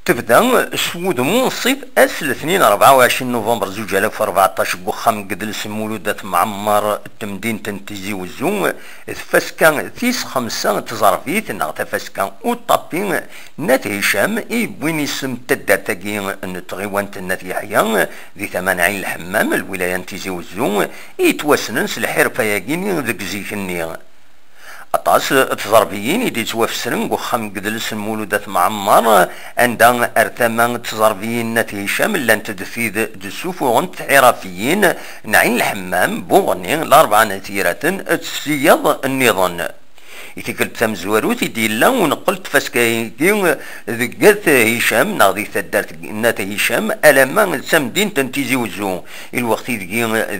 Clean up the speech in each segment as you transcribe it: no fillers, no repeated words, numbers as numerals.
تبدا سود منصف اس الاثنين 24 نوفمبر 2014 بوخام قدلس مولودات معمر التمدين تنتيزي وزوم فاسكان ثيس خمسة تزرفيت نغتا فاسكان وطابين نات هشام بوين اسم تدار تاقين نتغيوان تنات يحيى ذي 8 الحمام الولاية تيزي وزوم يتوسننس الحرفة ياقيني ذك زيكني أطاس تزربيين يدي توافسرن وخام قدلس المولودات معمر عندها ارتمان تزربيين نات هشام لان تدفيد دسوف وغنت عرافيين نعين الحمام بوغني الأربعة نتيرات تسيض النظام يتكل تمزوروت يديلا ونقلت فاسكايدين ذقات هشام ناضي ثدارت نات هشام ألما تمدين تنتيزي وزو الوقت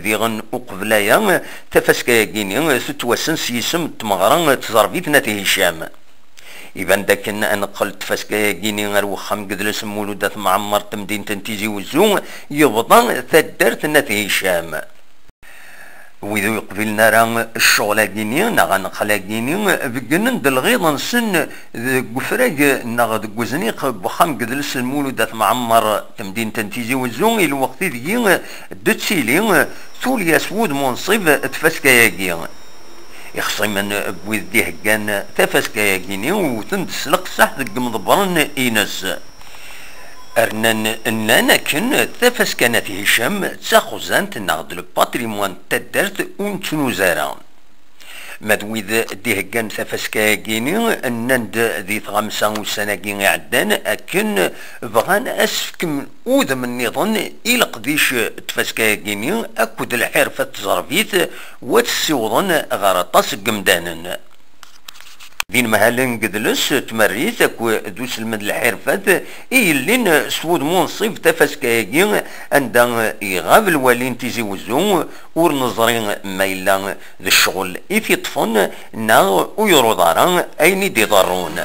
ذي غن وقبلايا تفاسكايدين ستوسن سيسم تمغران تزربيت نات هشام إذن داك نقلت فاسكايدين غير وخام قدلس مولودات معمر تمدين تنتيزي وزو يبضان ثدارت نات هشام وإذا يقبلنا راه الشغل كيني نغا نقلا كيني بقنا دلغيض نسن قفراق نغا دقوزنيق بخام قدلس المولودات معمر تمدين تنتيزي وزون الوقت ذي دتسيلي ثولي اسود منصب تفاسكاياكي يخصي من بويدي هكان تفاسكاياكيني وتندسلق صح ذك مضبرن إينس أرنان كن تفاس كانت هشام تاخزانت ناخد الباتريموان تدرت ونتنوزارا مدويد ديهكان تفاس كاكيني أنند ذي 5 عدان أكن بغان أسفكم أوذ من نظن إلى قديش تفاس كاكيني أكد الحرفة تزربيت وتسيوضن غرطاس قمدانا دين مهالن قدلس تمريت اكو دوس المد الحرفات اللين سود منصف تفاس كايين عندها يغاب الوالين تيزي وزون ورنظرين ميلا ذي الشغل يطفن نا ويرضارا اين دي ضرون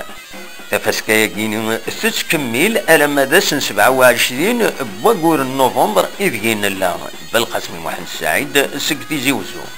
تفاس كايين تتكمل على مدى 27 بوغور نوفمبر إذ جينا بالقاسم محمد السعيد سك تيزي وزون.